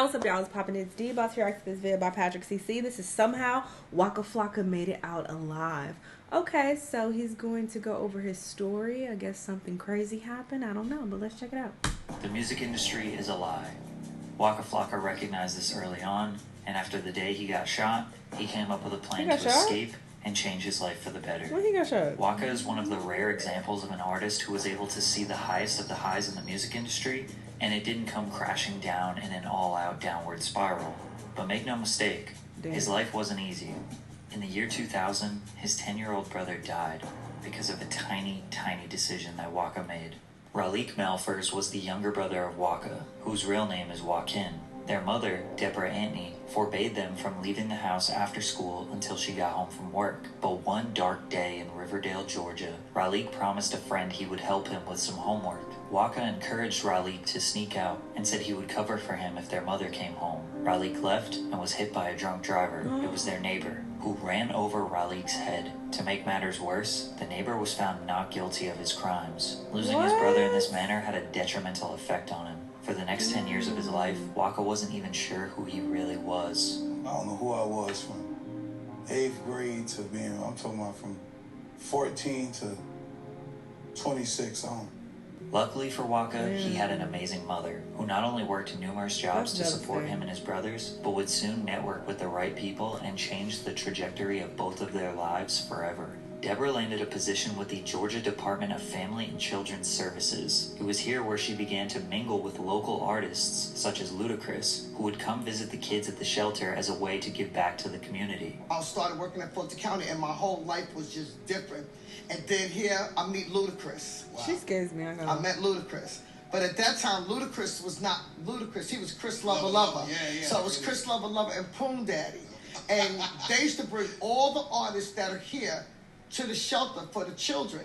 what's up, y'all? It's Poppin' It's D. About to react to this video by Patrick CC. This is Somehow Waka Flocka Made It Out Alive. Okay, so he's going to go over his story. I guess something crazy happened. I don't know, but let's check it out. The music industry is a lie. Waka Flocka recognized this early on, and after the day he got shot, he came up with a plan to escape and change his life for the better. When he got shot? Waka is one of the rare examples of an artist who was able to see the highest of the highs in the music industry, and it didn't come crashing down in an all-out downward spiral. But make no mistake, his life wasn't easy. In the year 2000, his 10-year-old brother died because of a tiny decision that Waka made. Raleigh Malfers was the younger brother of Waka, whose real name is Joaquin. Their mother, Deborah Antony, forbade them from leaving the house after school until she got home from work. But one dark day in Riverdale, Georgia, Raleigh promised a friend he would help him with some homework. Waka encouraged Raleigh to sneak out and said he would cover for him if their mother came home. Raleigh left and was hit by a drunk driver. It was their neighbor, who ran over Raleigh's head. To make matters worse, the neighbor was found not guilty of his crimes. Losing his brother in this manner had a detrimental effect on him. For the next 10 years of his life, Waka wasn't even sure who he really was. I don't know who I was from 8th grade to being, I'm talking about from 14 to 26 on. Luckily for Waka, he had an amazing mother, who not only worked numerous jobs to support him and his brothers, but would soon network with the right people and change the trajectory of both of their lives forever. Deborah landed a position with the Georgia Department of Family and Children's Services. It was here where she began to mingle with local artists, such as Ludacris, who would come visit the kids at the shelter as a way to give back to the community. I started working at Fulton County, and my whole life was just different. And then here, I meet Ludacris. Wow. She scares me. I met Ludacris. But at that time, Ludacris was not Ludacris. He was Chris Lover. Yeah. So it was Chris Lover and Poon Daddy. And they used to bring all the artists that are here to the shelter for the children.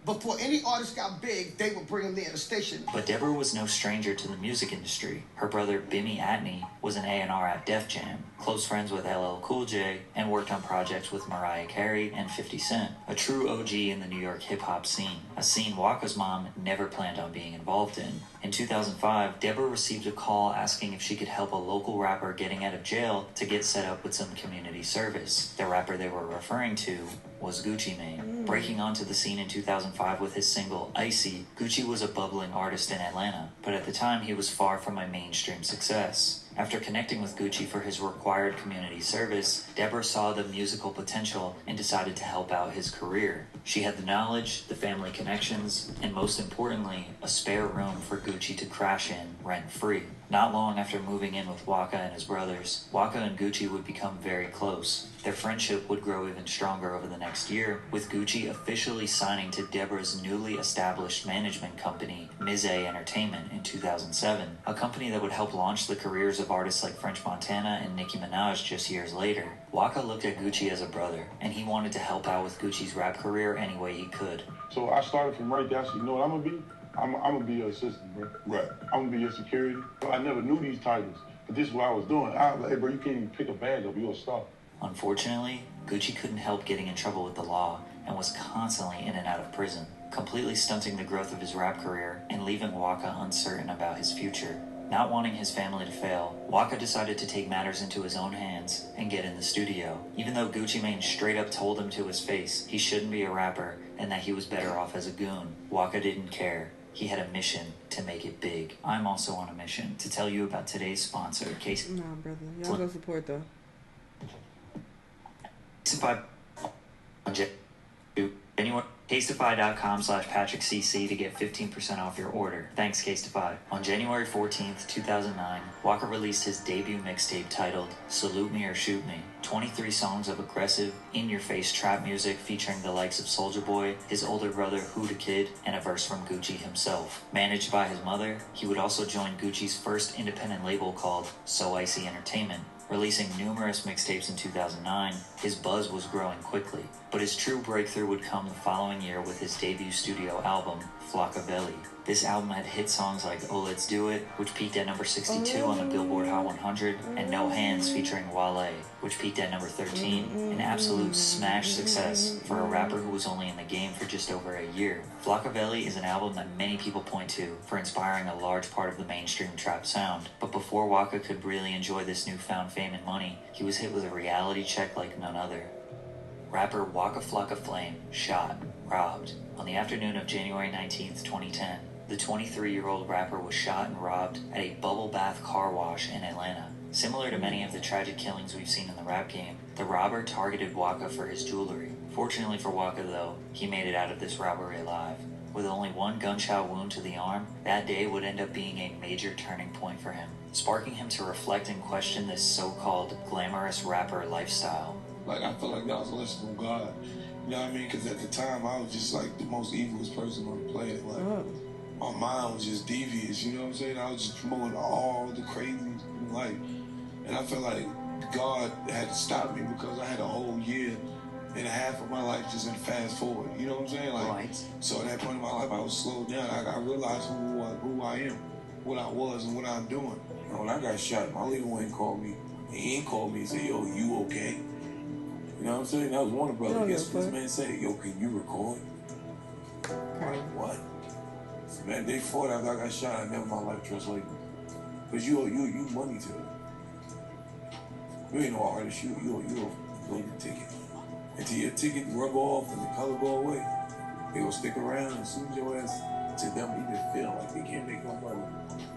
Before any artist got big, they would bring them there at the station. But Deborah was no stranger to the music industry. Her brother, Bimmy Atney, was an A&R at Def Jam, close friends with LL Cool J, and worked on projects with Mariah Carey and 50 Cent, a true OG in the New York hip-hop scene, a scene Waka's mom never planned on being involved in. In 2005, Deborah received a call asking if she could help a local rapper getting out of jail to get set up with some community service. The rapper they were referring to was Gucci Mane. Breaking onto the scene in 2005 with his single, Icy, Gucci was a bubbling artist in Atlanta, but at the time he was far from a mainstream success. After connecting with Gucci for his required community service, Deborah saw the musical potential and decided to help out his career. She had the knowledge, the family connections, and most importantly, a spare room for Gucci to crash in rent-free. Not long after moving in with Waka and his brothers, Waka and Gucci would become very close. Their friendship would grow even stronger over the next year, with Gucci officially signing to Deborah's newly established management company, Ms. A Entertainment, in 2007, a company that would help launch the careers of artists like French Montana and Nicki Minaj just years later. Waka looked at Gucci as a brother, and he wanted to help out with Gucci's rap career any way he could. So I started from right there. I said, you know what I'm gonna be? I'm gonna be your assistant, bro. Right. I'm gonna be your security. I never knew these titles, but this is what I was doing. I was like, hey, bro, you can't even pick a bag up. You're a star. Unfortunately, Gucci couldn't help getting in trouble with the law and was constantly in and out of prison, completely stunting the growth of his rap career and leaving Waka uncertain about his future. Not wanting his family to fail, Waka decided to take matters into his own hands and get in the studio. Even though Gucci Mane straight up told him to his face he shouldn't be a rapper and that he was better off as a goon, Waka didn't care. He had a mission to make it big. I'm also on a mission to tell you about today's sponsor, Case. Nah, brother. Y'all go support though. Casetify.com/PatrickCC to get 15% off your order. Thanks, Casetify. On January 14th, 2009, Waka released his debut mixtape titled Salute Me or Shoot Me. 23 songs of aggressive, in-your-face trap music featuring the likes of Soulja Boy, his older brother Huda Kid, and a verse from Gucci himself. Managed by his mother, he would also join Gucci's first independent label called So Icy Entertainment. Releasing numerous mixtapes in 2009, his buzz was growing quickly, but his true breakthrough would come the following following year with his debut studio album, Flocka. This album had hit songs like Oh Let's Do It, which peaked at number 62 on the Billboard Hot 100, and No Hands featuring Wale, which peaked at number 13, an absolute smash success for a rapper who was only in the game for just over a year. Flocka is an album that many people point to for inspiring a large part of the mainstream trap sound, but before Waka could really enjoy this newfound fame and money, he was hit with a reality check like none other. Rapper Waka Flocka Flame shot, robbed. On the afternoon of January 19th, 2010, the 23-year-old rapper was shot and robbed at a bubble bath car wash in Atlanta. Similar to many of the tragic killings we've seen in the rap game, the robber targeted Waka for his jewelry. Fortunately for Waka, though, he made it out of this robbery alive. With only one gunshot wound to the arm, that day would end up being a major turning point for him, sparking him to reflect and question this so-called glamorous rapper lifestyle. Like, I felt like that was a lesson from God. You know what I mean? Because at the time, I was just like the most evilest person on the planet. Like, my mind was just devious, you know what I'm saying? I was just promoting all the crazy in life. And I felt like God had to stop me because I had a whole year and a half of my life just in fast forward. You know what I'm saying? Like, Right. So at that point in my life, I was slowed down. I realized who I am, what I was, and what I'm doing. You know, when I got shot, my leader went and called me. He ain't called me and said, yo, you okay? You know what I'm saying? That was one brother. Guess what this man said? Yo, can you record? Like, what? So, man, day 4 after I got shot, I never in my life trust labels. Because you money to it. You ain't no artist. You owe the ticket. Until your ticket rub off and the color go away, they will stick around. As soon as your ass, to them, you just feel like they can't make no money.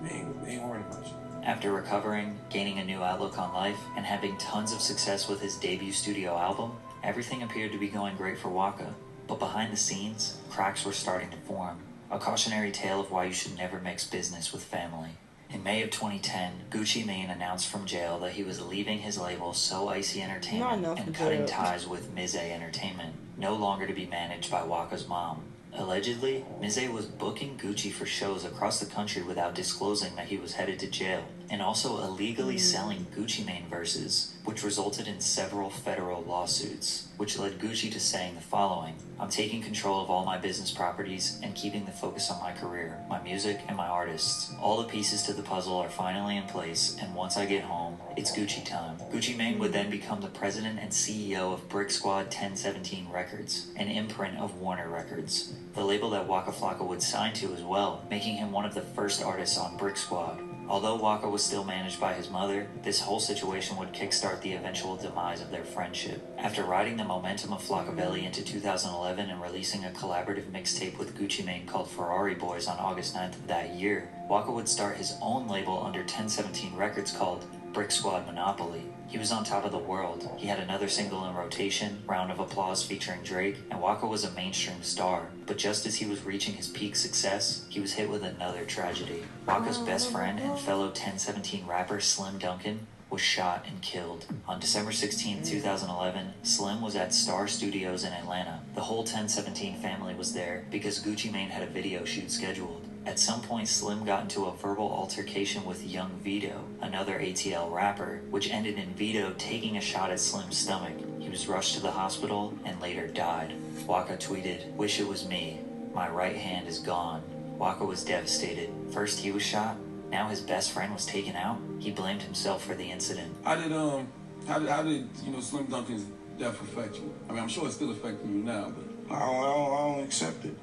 They ain't worrying about you. After recovering, gaining a new outlook on life, and having tons of success with his debut studio album, everything appeared to be going great for Waka. But behind the scenes, cracks were starting to form. A cautionary tale of why you should never mix business with family. In May of 2010, Gucci Mane announced from jail that he was leaving his label So Icy Entertainment and cutting ties with Mize Entertainment, no longer to be managed by Waka's mom. Allegedly, Mize was booking Gucci for shows across the country without disclosing that he was headed to jail, and also illegally selling Gucci Mane verses, which resulted in several federal lawsuits, which led Gucci to saying the following: "I'm taking control of all my business properties and keeping the focus on my career, my music, and my artists. All the pieces to the puzzle are finally in place, and once I get home, it's Gucci time." Gucci Mane would then become the president and CEO of Brick Squad 1017 Records, an imprint of Warner Records, the label that Waka Flocka would sign to as well, making him one of the first artists on Brick Squad. Although Waka was still managed by his mother, this whole situation would kickstart the eventual demise of their friendship. After riding the momentum of Flocka into 2011 and releasing a collaborative mixtape with Gucci Mane called Ferrari Boys on August 9th of that year, Waka would start his own label under 1017 Records called Brick Squad Monopoly. He was on top of the world. He had another single in rotation, Round of Applause featuring Drake, and Waka was a mainstream star. But just as he was reaching his peak success, he was hit with another tragedy. Waka's best friend and fellow 1017 rapper Slim Duncan was shot and killed. On December 16, 2011, Slim was at Star Studios in Atlanta. The whole 1017 family was there because Gucci Mane had a video shoot scheduled. At some point, Slim got into a verbal altercation with Young Vito, another ATL rapper, which ended in Vito taking a shot at Slim's stomach. He was rushed to the hospital and later died. Waka tweeted, "Wish it was me. My right hand is gone." Waka was devastated. First he was shot, now his best friend was taken out. He blamed himself for the incident. How did Slim Duncan's death affect you? I mean, I'm sure it's still affecting you now, but I don't accept it.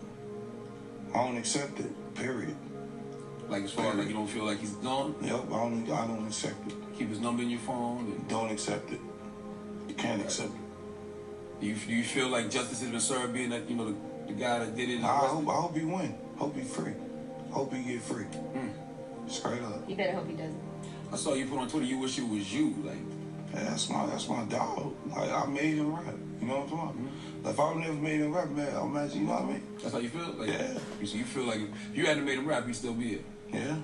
I don't accept it. Period. Like, as far as, like, you don't feel like he's gone? Yep, I don't accept it. Keep his number in your phone? And don't accept it. You can't accept it. Do you feel like justice has been served, being that, the guy that did it? I hope he win. Hope he free. Hope he get free. Straight up. You better hope he doesn't. I saw you put on Twitter, you wish it was you. Like, yeah, that's my dog. Like, I made him rap. You know what I'm talking about? If I would never made him rap, man, I'll imagine, you know what I mean? That's how you feel? Like, yeah. So you feel like if you hadn't made him rap, he'd still be it? Yeah.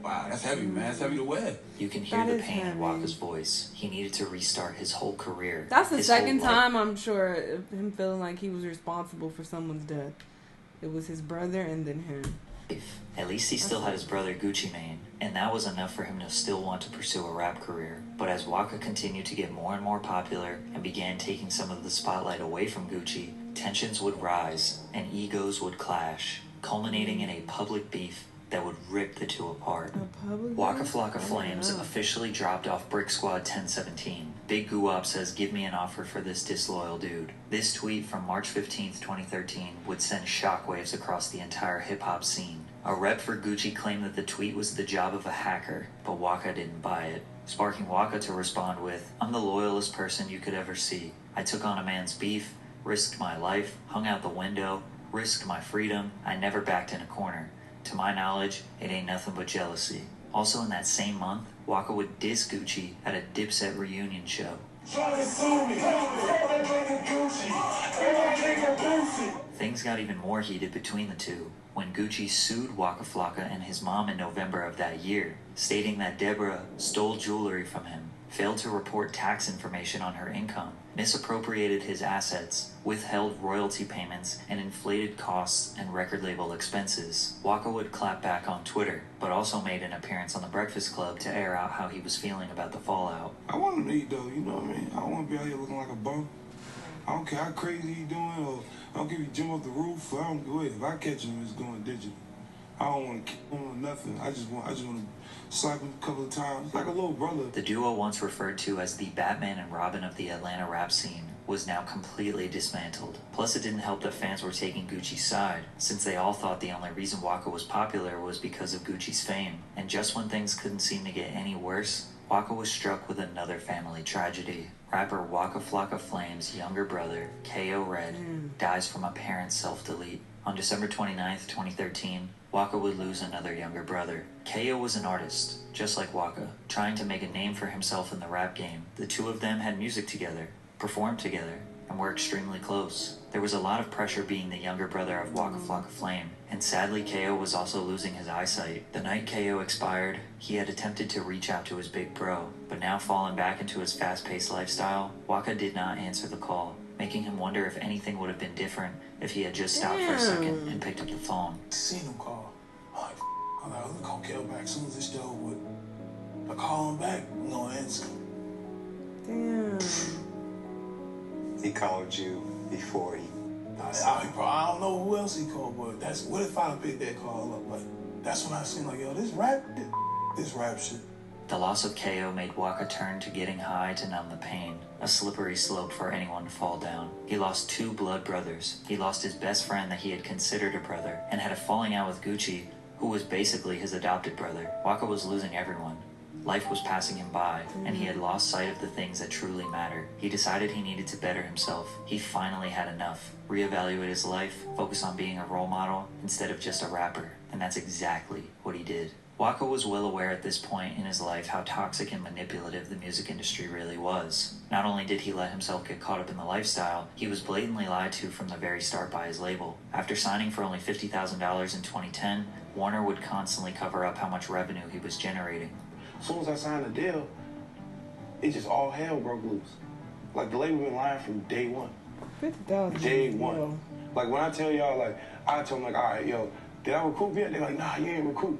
Wow, that's heavy, man. That's heavy to wear. You can hear the pain in Waka's voice. He needed to restart his whole career. That's the second time, I'm sure, of him feeling like he was responsible for someone's death. It was his brother and then him. At least he still had his brother Gucci Mane, and that was enough for him to still want to pursue a rap career. But as Waka continued to get more and more popular and began taking some of the spotlight away from Gucci, tensions would rise and egos would clash, culminating in a public beef that would rip the two apart. Waka Flocka Flames officially dropped off Brick Squad 1017. Big Guwap says, "Give me an offer for this disloyal dude." This tweet from March 15th, 2013 would send shockwaves across the entire hip-hop scene. A rep for Gucci claimed that the tweet was the job of a hacker, but Waka didn't buy it, sparking Waka to respond with, "I'm the loyalest person you could ever see. I took on a man's beef, risked my life, hung out the window, risked my freedom. I never backed in a corner. To my knowledge, it ain't nothing but jealousy." Also in that same month, Waka would diss Gucci at a Dipset reunion show. Things got even more heated between the two when Gucci sued Waka Flocka and his mom in November of that year, stating that Deborah stole jewelry from him, failed to report tax information on her income, misappropriated his assets, withheld royalty payments, and inflated costs and record label expenses. Waka would clap back on Twitter, but also made an appearance on The Breakfast Club to air out how he was feeling about the fallout. I want him to eat, though, you know what I mean? I don't want to be out here looking like a bum. I don't care how crazy he doing, or I don't give you jump off the roof. I don't do it. If I catch him, it's going digital. I don't want to kill him or nothing. I just want to slap him a couple of times, like a little brother. The duo, once referred to as the Batman and Robin of the Atlanta rap scene, was now completely dismantled. Plus, it didn't help that fans were taking Gucci's side, since they all thought the only reason Waka was popular was because of Gucci's fame. And just when things couldn't seem to get any worse, Waka was struck with another family tragedy. Rapper Waka Flocka Flame's younger brother, K.O. Red, dies from apparent self-delete. On December 29th, 2013, Waka would lose another younger brother. K.O. was an artist, just like Waka, trying to make a name for himself in the rap game. The two of them had music together, performed together, and were extremely close. There was a lot of pressure being the younger brother of Waka Flocka Flame, and sadly K.O. was also losing his eyesight. The night K.O. expired, he had attempted to reach out to his big bro, but now fallen back into his fast-paced lifestyle, Waka did not answer the call, making him wonder if anything would have been different if he had just stopped for a second and picked up the phone. Seen him call. I'm like, let me call Kel back as soon as this show would. I call him back, no answer. Damn. He called you before he... I don't know who else he called, but that's what if I picked that call up? Like, that's when I seen like, yo, this rap shit. The loss of K.O. made Waka turn to getting high to numb the pain, a slippery slope for anyone to fall down. He lost 2 blood brothers. He lost his best friend that he had considered a brother, and had a falling out with Gucci, who was basically his adopted brother. Waka was losing everyone. Life was passing him by, and he had lost sight of the things that truly matter. He decided he needed to better himself. He finally had enough. Reevaluate his life, focus on being a role model instead of just a rapper. And that's exactly what he did. Waka was well aware at this point in his life how toxic and manipulative the music industry really was. Not only did he let himself get caught up in the lifestyle, he was blatantly lied to from the very start by his label. After signing for only $50,000 in 2010, Warner would constantly cover up how much revenue he was generating. As soon as I signed the deal, it just all hell broke loose. Like, the label been lying from day one. $50,000. Day one. Like, when I tell y'all, like, I tell them, like, all right, yo, did I recoup yet? They're like, nah, you ain't recoup.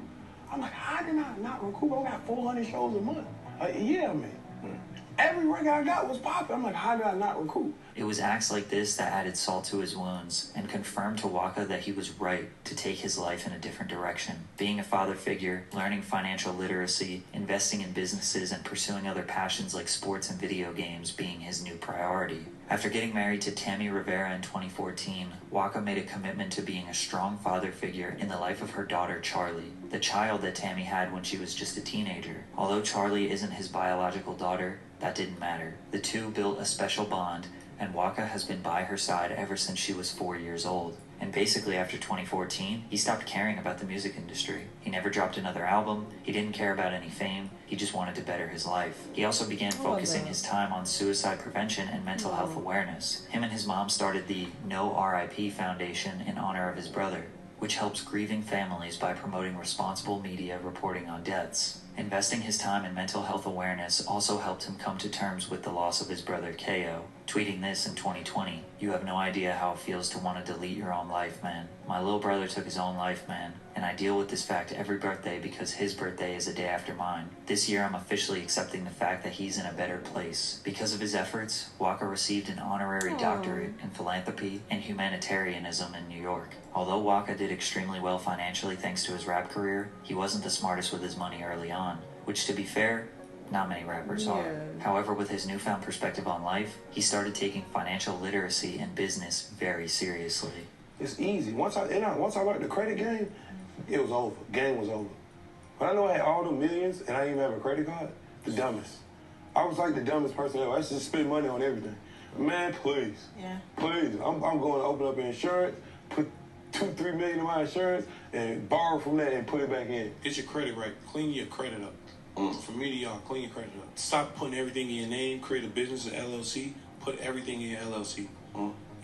I'm like, how did I not recoup? I got 400 shows a month. Yeah, man. Every record I got was popping. I'm like, how did I not recoup? It was acts like this that added salt to his wounds and confirmed to Waka that he was right to take his life in a different direction. Being a father figure, learning financial literacy, investing in businesses, and pursuing other passions like sports and video games being his new priority. After getting married to Tammy Rivera in 2014, Waka made a commitment to being a strong father figure in the life of her daughter Charlie, the child that Tammy had when she was just a teenager. Although Charlie isn't his biological daughter, that didn't matter. The two built a special bond, and Waka has been by her side ever since she was 4 years old. And basically after 2014, he stopped caring about the music industry. He never dropped another album, he didn't care about any fame, he just wanted to better his life. He also began focusing his time on suicide prevention and mental health awareness. Him and his mom started the No RIP Foundation in honor of his brother, which helps grieving families by promoting responsible media reporting on deaths. Investing his time in mental health awareness also helped him come to terms with the loss of his brother K.O. tweeting this in 2020. "You have no idea how it feels to want to delete your own life, man. My little brother took his own life, man, and I deal with this fact every birthday because his birthday is a day after mine. This year I'm officially accepting the fact that he's in a better place." Because of his efforts, Waka received an honorary doctorate in philanthropy and humanitarianism in New York. Although Waka did extremely well financially thanks to his rap career, he wasn't the smartest with his money early on, which, to be fair, not many rappers are. However, with his newfound perspective on life, he started taking financial literacy and business very seriously. It's easy. Once I learned the credit game, it was over. Game was over. When I know I had all the millions and I didn't even have a credit card, the dumbest. I was like the dumbest person ever. I used to spend money on everything. Man, please. Yeah. Please. I'm going to open up an insurance, put $2-3 million in my insurance, and borrow from that and put it back in. Get your credit right. Clean your credit up. From me to y'all, clean your credit up. Stop putting everything in your name. Create a business, an LLC. Put everything in your LLC.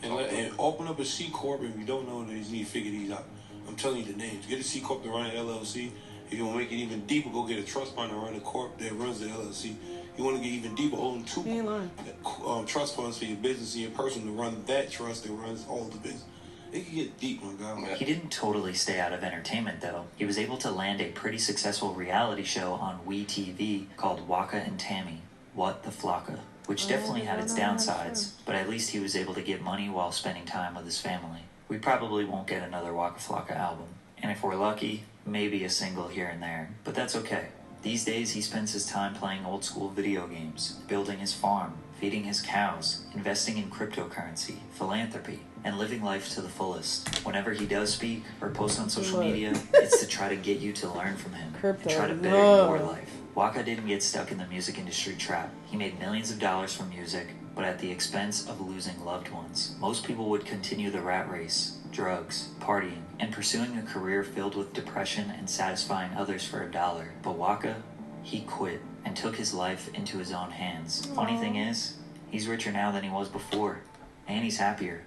And open up a C Corp. If you don't know these, you need to figure these out. I'm telling you the names. Get a C Corp to run an LLC. If you want to make it even deeper, go get a trust fund to run a corp that runs the LLC. You want to get even deeper, own 2 trust funds for your business and your person to run that trust that runs all the business. It can get deep, my guy. He didn't totally stay out of entertainment, though. He was able to land a pretty successful reality show on WeTV called Waka and Tammy, What the Flocka, which definitely had its downsides, but at least he was able to get money while spending time with his family. We probably won't get another Waka Flocka album, and if we're lucky, maybe a single here and there, but that's okay. These days, he spends his time playing old school video games, building his farm, feeding his cows, investing in cryptocurrency, philanthropy, and living life to the fullest. Whenever he does speak or post on social media, it's to try to get you to learn from him and try to better your life. Waka didn't get stuck in the music industry trap. He made millions of dollars from music, but at the expense of losing loved ones. Most people would continue the rat race, drugs, partying, and pursuing a career filled with depression and satisfying others for $1. But Waka, he quit and took his life into his own hands. Funny thing is, he's richer now than he was before, and he's happier.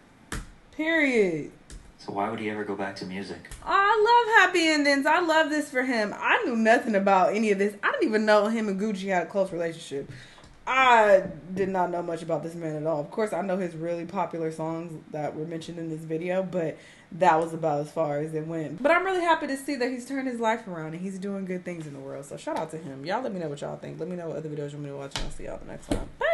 Period. So why would he ever go back to music? I love happy endings. I love this for him. I knew nothing about any of this. I didn't even know him and Gucci had a close relationship. I did not know much about this man at all. Of course, I know his really popular songs that were mentioned in this video, but that was about as far as it went. But I'm really happy to see that he's turned his life around and he's doing good things in the world. So shout out to him. Y'all let me know what y'all think. Let me know what other videos you want me to watch, and I'll see y'all the next time. Bye.